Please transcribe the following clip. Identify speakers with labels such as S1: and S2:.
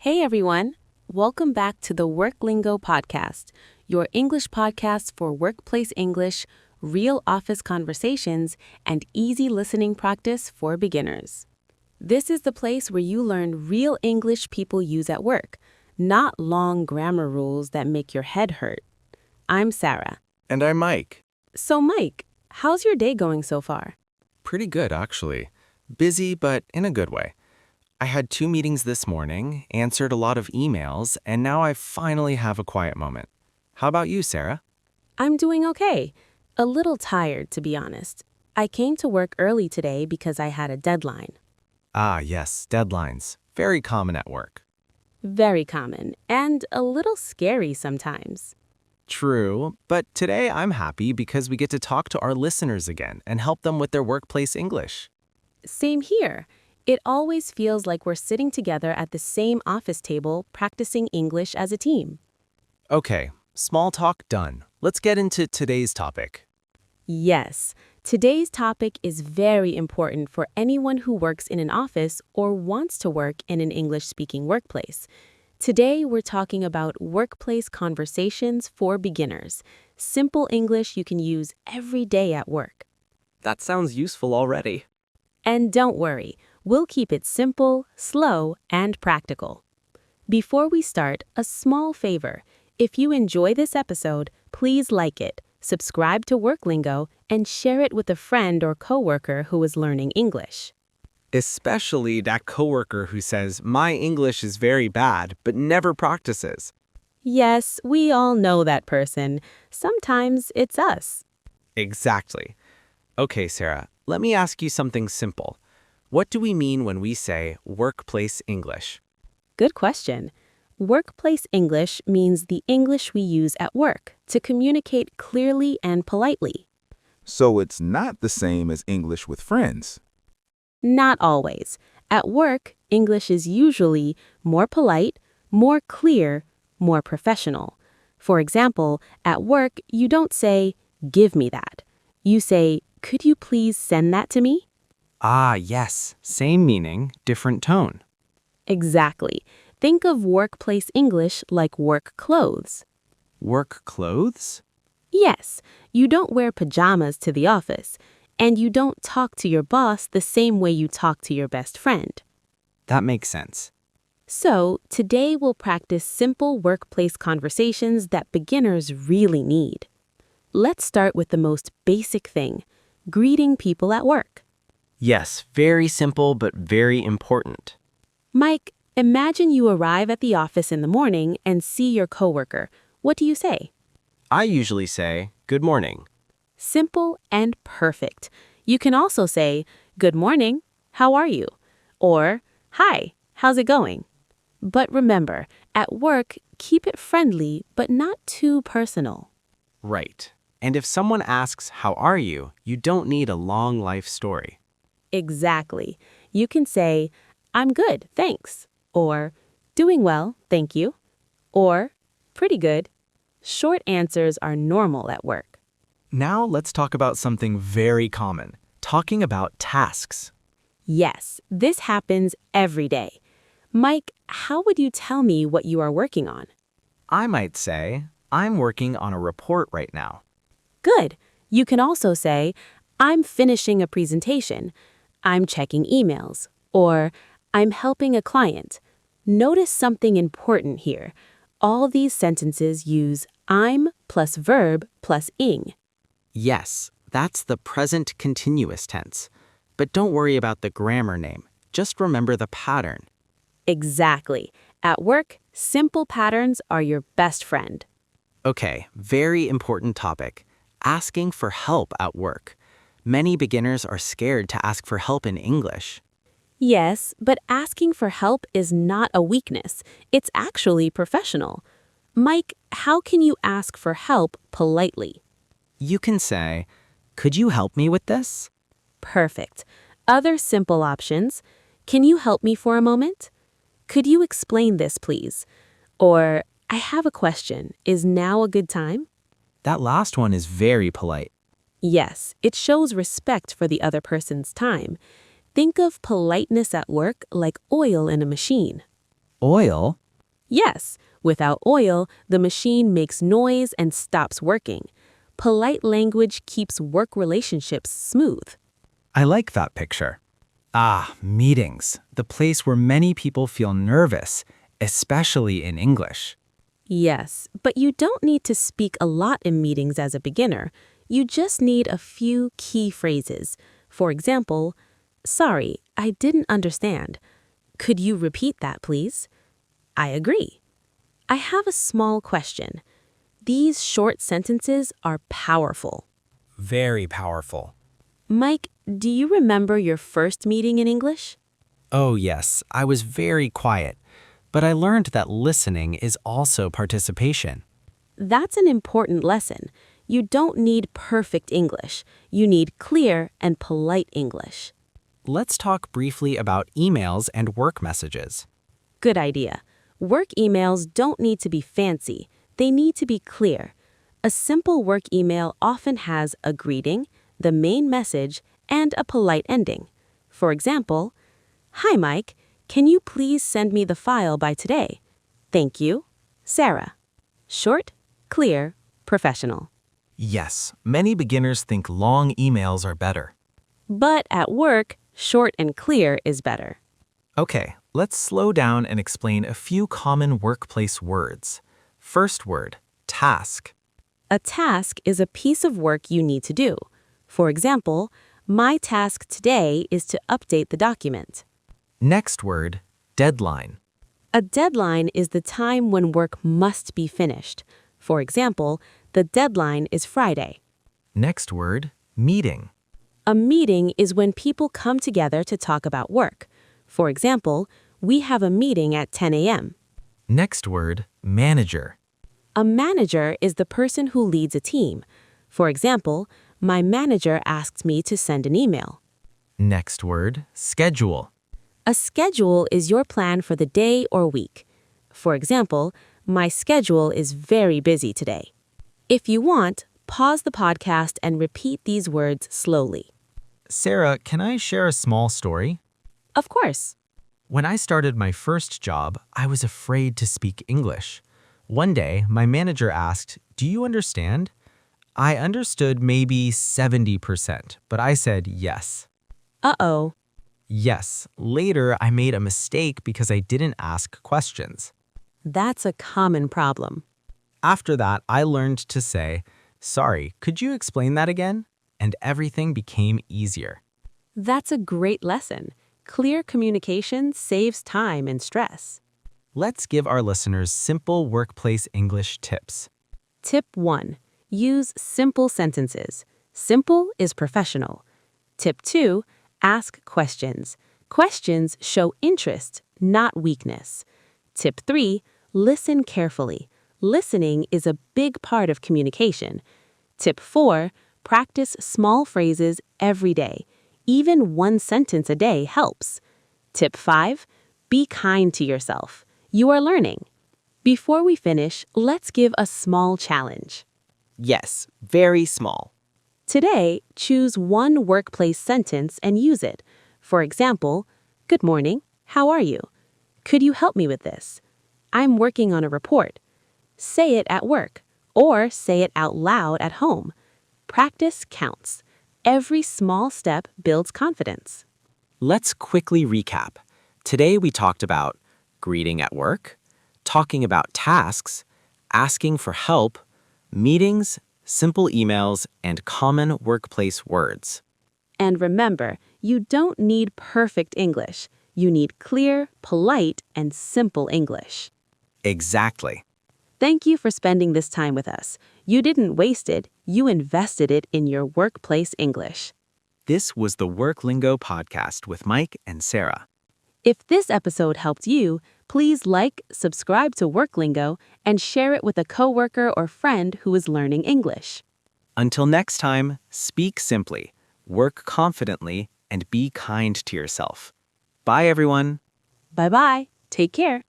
S1: Hey everyone! Welcome back to the Worklingo Podcast, your English podcast for workplace English, real office conversations, and easy listening practice for beginners. This is the place where you learn real English people use at work, not long grammar rules that make your head hurt. I'm Sarah.
S2: And I'm Mike.
S1: So Mike, how's your day going so far?
S2: Pretty good, actually. Busy, but in a good way. I had 2 meetings this morning, answered a lot of emails, and now I finally have a quiet moment. How about you, Sarah?
S1: I'm doing okay. A little tired, to be honest. I came to work early today because I had a deadline.
S2: Ah, yes, deadlines. Very common at work.
S1: Very common, and a little scary sometimes.
S2: True, but today I'm happy because we get to talk to our listeners again and help them with their workplace English.
S1: Same here. It always feels like we're sitting together at the same office table practicing English as a team.
S2: Okay, small talk done. Let's get into today's topic.
S1: Yes, today's topic is very important for anyone who works in an office or wants to work in an English-speaking workplace. Today, we're talking about workplace conversations for beginners, simple English you can use every day at work.
S3: That sounds useful already.
S1: And don't worry, we'll keep it simple, slow, and practical. Before we start, a small favor. If you enjoy this episode, please like it, subscribe to Worklingo, and share it with a friend or coworker who is learning English.
S3: Especially that coworker who says, "My English is very bad," but never practices.
S1: Yes, we all know that person. Sometimes it's us.
S3: Exactly. Okay, Sarah, let me ask you something simple. What do we mean when we say workplace English?
S1: Good question. Workplace English means the English we use at work to communicate clearly and politely.
S4: So it's not the same as English with friends.
S1: Not always. At work, English is usually more polite, more clear, more professional. For example, at work, you don't say, "Give me that." You say, "Could you please send that to me?"
S2: Ah, yes, same meaning, different tone.
S1: Exactly. Think of workplace English like work clothes.
S2: Work clothes?
S1: Yes, you don't wear pajamas to the office, and you don't talk to your boss the same way you talk to your best friend.
S2: That makes sense.
S1: So, today we'll practice simple workplace conversations that beginners really need. Let's start with the most basic thing, greeting people at work.
S2: Yes, very simple but very important.
S1: Mike, imagine you arrive at the office in the morning and see your coworker. What do you say?
S2: I usually say, "Good morning."
S1: Simple and perfect. You can also say, "Good morning, how are you?" Or, "Hi, how's it going?" But remember, at work, keep it friendly but not too personal.
S2: Right. And if someone asks, "How are you?" you don't need a long life story.
S1: Exactly. You can say, "I'm good, thanks." Or, "Doing well, thank you." Or, "Pretty good." Short answers are normal at work.
S2: Now let's talk about something very common, talking about tasks.
S1: Yes, this happens every day. Mike, how would you tell me what you are working on?
S2: I might say, "I'm working on a report right now."
S1: Good. You can also say, "I'm finishing a presentation." "I'm checking emails." Or, "I'm helping a client." Notice something important here. All these sentences use I'm plus verb plus ing.
S2: Yes, that's the present continuous tense. But don't worry about the grammar name. Just remember the pattern.
S1: Exactly. At work, simple patterns are your best friend.
S2: Okay, very important topic. Asking for help at work. Many beginners are scared to ask for help in English.
S1: Yes, but asking for help is not a weakness. It's actually professional. Mike, how can you ask for help politely?
S2: You can say, "Could you help me with this?"
S1: Perfect. Other simple options. "Can you help me for a moment?" "Could you explain this, please?" Or, "I have a question. Is now a good time?"
S2: That last one is very polite.
S1: Yes, it shows respect for the other person's time. Think of politeness at work like oil in a machine.
S3: Oil?
S1: Yes, without oil, the machine makes noise and stops working. Polite language keeps work relationships smooth.
S3: I like that picture. Ah, meetings, the place where many people feel nervous, especially in English.
S1: Yes, but you don't need to speak a lot in meetings as a beginner. You just need a few key phrases. For example, "Sorry, I didn't understand. Could you repeat that, please?" "I agree." "I have a small question." These short sentences are powerful.
S3: Very powerful.
S1: Mike, do you remember your first meeting in English?
S3: Oh, yes, I was very quiet, but I learned that listening is also participation.
S1: That's an important lesson. You don't need perfect English. You need clear and polite English.
S3: Let's talk briefly about emails and work messages.
S1: Good idea. Work emails don't need to be fancy. They need to be clear. A simple work email often has a greeting, the main message, and a polite ending. For example, "Hi Mike, can you please send me the file by today? Thank you, Sarah." Short, clear, professional.
S2: Yes, many beginners think long emails are better.
S1: But at work, short and clear is better.
S2: Okay, let's slow down and explain a few common workplace words. First word, task.
S1: A task is a piece of work you need to do. For example, my task today is to update the document.
S2: Next word, deadline.
S1: A deadline is the time when work must be finished. For example, the deadline is Friday.
S2: Next word, meeting.
S1: A meeting is when people come together to talk about work. For example, we have a meeting at 10 a.m.
S2: Next word, manager.
S1: A manager is the person who leads a team. For example, my manager asked me to send an email.
S2: Next word, schedule.
S1: A schedule is your plan for the day or week. For example, my schedule is very busy today. If you want, pause the podcast and repeat these words slowly.
S2: Sarah, can I share a small story?
S1: Of course.
S2: When I started my first job, I was afraid to speak English. One day, my manager asked, "Do you understand?" I understood maybe 70%, but I said yes.
S1: Uh-oh.
S2: Yes, later I made a mistake because I didn't ask questions.
S1: That's a common problem.
S2: After that, I learned to say, "Sorry, could you explain that again?" And everything became easier.
S1: That's a great lesson. Clear communication saves time and stress.
S2: Let's give our listeners simple workplace English tips.
S1: Tip 1. Use simple sentences. Simple is professional. Tip 2. Ask questions. Questions show interest, not weakness. Tip 3. Listen carefully. Listening is a big part of communication. Tip 4. Practice small phrases every day. Even one sentence a day helps. Tip 5. Be kind to yourself. You are learning. Before we finish, let's give a small challenge.
S3: Yes, very small.
S1: Today, choose one workplace sentence and use it. For example, "Good morning, how are you? Could you help me with this? I'm working on a report." Say it at work, or say it out loud at home. Practice counts. Every small step builds confidence.
S3: Let's quickly recap. Today we talked about greeting at work, talking about tasks, asking for help, meetings, simple emails, and common workplace words.
S1: And remember, you don't need perfect English. You need clear, polite, and simple English.
S3: Exactly.
S1: Thank you for spending this time with us. You didn't waste it, you invested it in your workplace English.
S3: This was the Worklingo Podcast with Mike and Sarah.
S1: If this episode helped you, please like, subscribe to Worklingo, and share it with a coworker or friend who is learning English.
S3: Until next time, speak simply, work confidently, and be kind to yourself. Bye, everyone.
S1: Bye-bye. Take care.